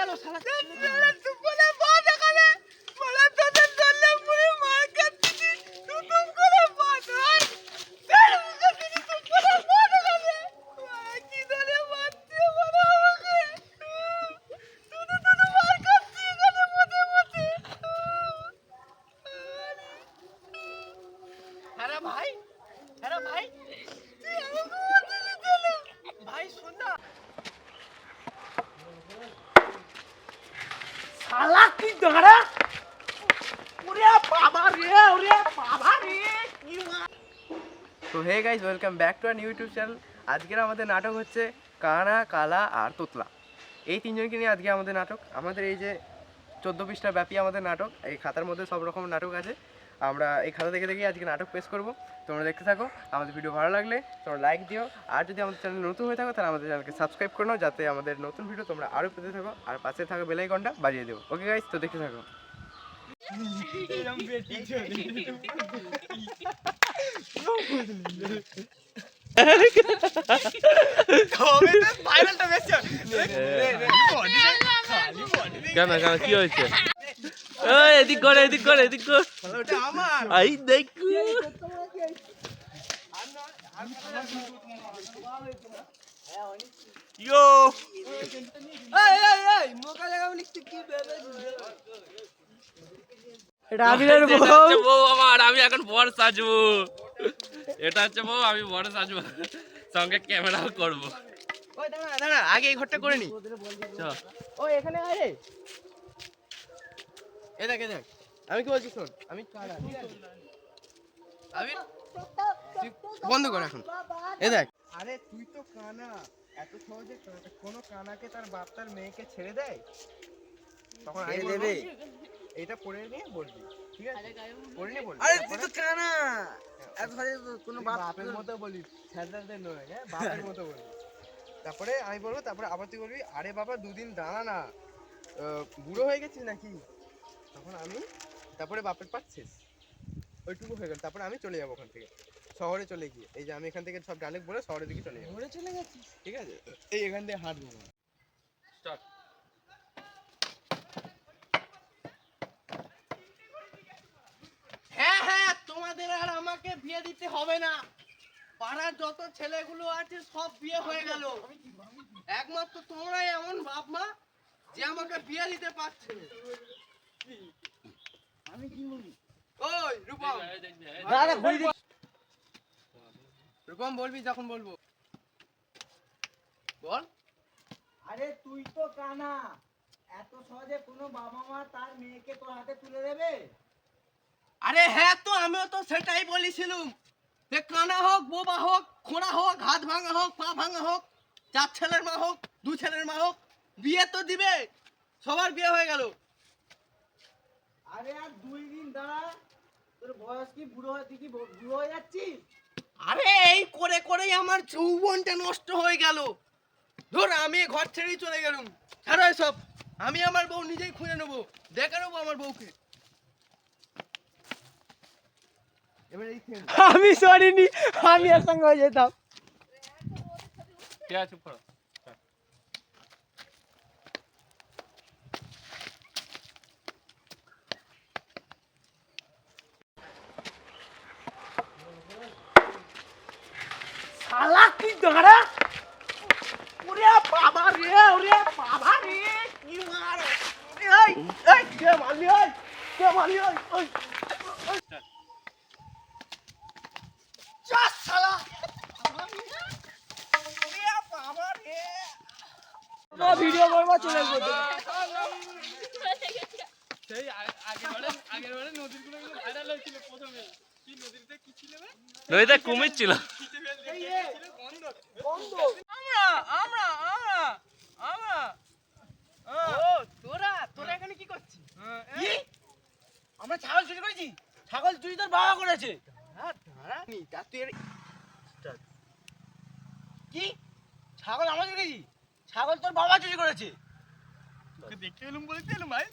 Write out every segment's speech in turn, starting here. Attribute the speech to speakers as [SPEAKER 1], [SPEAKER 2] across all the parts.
[SPEAKER 1] গেল শালা তুই বলে বাদ এখানে বলে তোদের দলে পুরো মার কাটছিস তুই তুম করে বাদ ভাই তেল মুখে দিবি তুই বলে বাদ এখানে কি দলে বাদতে বলে আমাকে তুই মার কাটছিস এখানে মধ্যে মধ্যে আরে ভাই তুই আমাকে মারছিস ভাই শোন না শালা কি দাঁড়া ওরে বাবা রে কি
[SPEAKER 2] তো hey guys welcome back to our new YouTube channel. আজকের আমাদের নাটক হচ্ছে কানা, কালা আর তোতলা। এই তিনজনকে নিয়ে আজকে আমাদের নাটক। আমাদের এই যে 14 পৃষ্ঠা ব্যাপী আমাদের নাটক, এই খাতার মধ্যে সব রকম নাটক আছে। আমরা এই খাতা দেখে দেখে আজকে নাটক পেশ করব। তোমরা দেখতে থাকো। আমাদের ভিডিও ভালো লাগলে তোমরা লাইক দিও, আর যদি আমাদের চ্যানেল নতুন হয়ে থাকো তাহলে আমাদের চ্যানেলকে সাবস্ক্রাইব করে নাও, যাতে আমাদের নতুন ভিডিও তোমরা আরও পেতে থাকো, আর পাশে থাকা বেল আইকনটা বাজিয়ে দেবো। ওকে গাইস, তো দেখতে থাকো।
[SPEAKER 3] কেন কি হয়েছে? এদিক করে আই দেখু ইয়ো
[SPEAKER 1] মোকা লাগাও লিখতে কি
[SPEAKER 3] রাবিরের বউ আমার, আমি এখন বর সাজবো। এটা হচ্ছে বউ, আমি বর সাজবো, সঙ্গে ক্যামেরাও করবো।
[SPEAKER 2] ওই দাঁড়া আগে এই ঘরটা করে নি।
[SPEAKER 1] ওই এখানে আয় রে
[SPEAKER 2] এ দেখ আমি কি বলছি শোন, আমি কানা, ঠিক আছে? আমি বন্ধ কর এখন। এ দেখ, আরে তুই তো কানা, এত সহজে কোনো কানাকে তার বাপ তার মেয়েকে ছেড়ে দেয়? তখন আমি দেবে এটা পড়ে নিয়ে বলবি, ঠিক আছে? পড়ে নিয়ে বলবি।
[SPEAKER 1] আরে তুই তো কানা এত সহজে কোনো
[SPEAKER 2] বাপের মতো বলিস, স্যারদের নয়, হ্যাঁ বাপের মতো বলবি। তারপরে আমি বলবো, তারপরে আবার তুই বলবি আরে বাবা দুদিন দাঁড়া না, বুড়ো হয়ে গেছিস নাকি? তখন আমি তারপরে বাপের পাঠ শেষ, ওইটুকু হয়ে গেল। তারপরে আমি চলে যাবো ওখান থেকে, শহরে চলে গিয়ে। এই যে আমি এখান থেকে সব ডায়লগ বলে শহরের দিকে চলে যাবো।
[SPEAKER 1] চলে গেছিস?
[SPEAKER 2] ঠিক আছে, এই এখান থেকে হাঁটবো।
[SPEAKER 3] স্টার্ট।
[SPEAKER 1] হ্যাঁ তোমাদের আর আমাকে বিয়ে দিতে হবে না। পাড়ার যত ছেলেগুলো আছে সব বিয়ে হয়ে গেল, একমাত্র তোমরাই এমন বাপ মা যে আমাকে বিয়ে দিতে পারছে। আমি কি বলি? ওই রূপম,
[SPEAKER 2] রূপম বলবি যখন বলবো বল।
[SPEAKER 1] আরে তুই তো কানা, এত সহজে কোনো বাবা মা তার মেয়েকে তোর হাতে তুলে দেবে? আরে হ্যাঁ, তো আমিও তো সেটাই বলেছিলাম যে কানা হোক, বোবা হোক, খোঁড়া হোক, হাত ভাঙা হোক, পা ভাঙা হোক, 4 ছেলের মা হোক, 2 ছেলের মা হোক, বিয়ে তো দিবে। সবার বিয়ে হয়ে গেল। আরে আর 2 দিন দাঁড়া, তোর বয়স কি বুড়ো হয়ে যাচ্ছিস? আরে এই করে করেই আমার যৌবনটা নষ্ট হয়ে গেল। ধর আমি ঘর ছেড়েই চলে গেলাম। ছাড়ো এসব, আমি আমার বউ নিজেই খুঁজে নেবো, দেখে নেবো আমার বউকে। আমি সরিনি, আমি এর সঙ্গে হয়ে যেতাম।
[SPEAKER 3] ঠিক আছে, চুপ করো।
[SPEAKER 1] শালা কি দাঁড়া ওরে বাবা রে কি মার এই কে মারলি? ওই যা শালা ওরে বাবা রে ভিডিও করবা চলে গেল।
[SPEAKER 3] সেই আগের বারে নদীর গুলো ভাইরাল হয়েছিল। প্রথমে কি নদীতে কি ছিল? নদীতে কুমির ছিল।
[SPEAKER 1] তোরা এখানে কি করছিস? আমরা ছাগল চুরি করেছি? ছাগল চুরি তোর বাবা করেছে। কি ছাগল আমরা চুরি করেছি? ছাগল তোর বাবা চুরি করেছে।
[SPEAKER 2] তোকে দেখতে এলুম বলতে এলুম ভাই।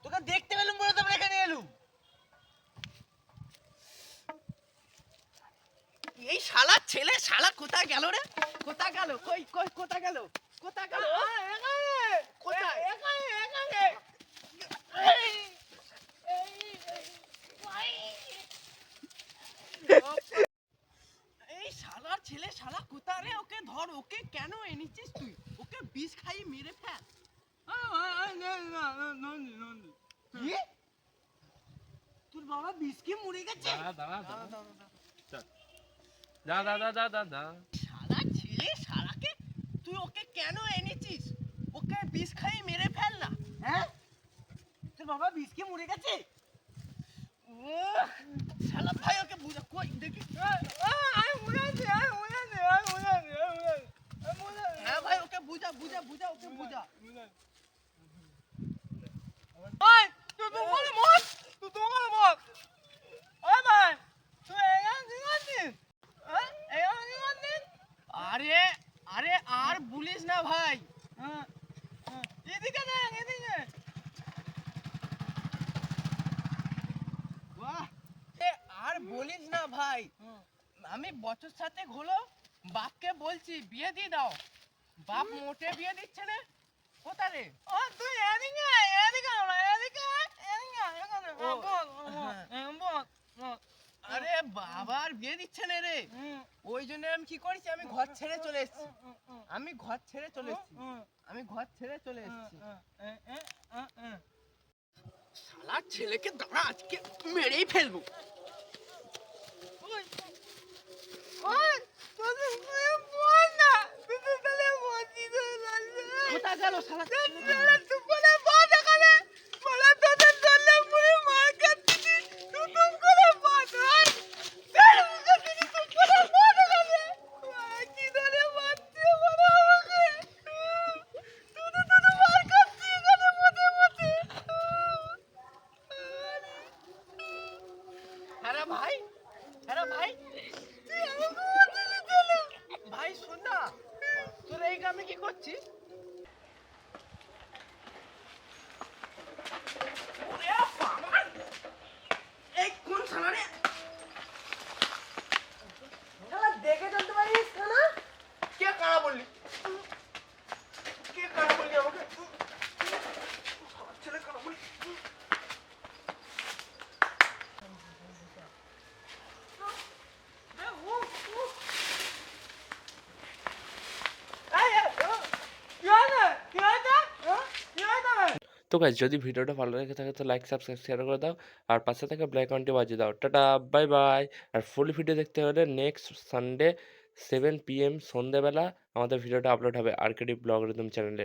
[SPEAKER 1] তোকে দেখতে পেলাম বলে তো এখানে এলুম। এই শালা ছেলে শালা কোথায় গেল রে? কোথায় গেল? কই কোথায় গেল? কোথায়?
[SPEAKER 2] এখানে এই শালার ছেলে শালা কোথায় রে? ওকে ধর, ওকে কেন এনেছিস তুই? ওকে বিষ খাইয়ে মেরে ফেল। কি? তোর বাবা বিষ খেয়ে মরে গেছে?
[SPEAKER 3] দাদা
[SPEAKER 2] শালা ছেলে শালাকে তুই ওকে কেন এনেছিস? ওকে বিষ খাইয়ে মেরে ফেল না। হ্যাঁ, তোর বাবা বিষ খেয়ে মরে গেছে? শালা ভাই ওকে বুঝা, কই দেখি। হ্যাঁ ভাই, ওকে বুঝা ওকে বুঝা। ওই তুই তো বলে মত, ওই ভাই তুই এখানে কি করছিস? এখানে কি করছিস? আরে আরে আর বলিস না ভাই। এদিকে দেখ, এদিকে। বাহ, আর বলিস না ভাই, আমি বছর সাথে হলো বাপকে বলছি বিয়ে দিয়ে দাও, বাপ মোটে বিয়ে দিচ্ছে না। কোথা রে? ও তুই এদিকে আরে বাবার বিয়ে দিচ্ছে না রে। ওই জন্য আমি কি করেছি, আমি ঘর ছেড়ে চলে এসেছি। শালার ছেলেকে দাঁড়া, আজকে মেরেই ফেলবো। কোথায় গেল শালা? আরে ভাই, ভাই শোন না, তোরা এই গ্রামে কি করছিস? ওরে বাবা, এই কোন শালা রে? শালা দেখে জানতে পারিস না? কে কানা বললি? আমাকে? ছেলে কানা বললি?
[SPEAKER 3] তো গাইস, যদি ভিডিওটা ভালো লেগে থাকে তো লাইক সাবস্ক্রাইব শেয়ার করে দাও, আর পাশে থাকা ব্ল্যাক আইকনটি বাজিয়ে দাও। Tata, bye bye. আর ফুল ভিডিও দেখতে হলে নেক্সট সানডে 7 PM সন্ধ্যেবেলা আমাদের ভিডিওটা আপলোড হবে আরকেডি ব্লগ রিদম চ্যানেলে।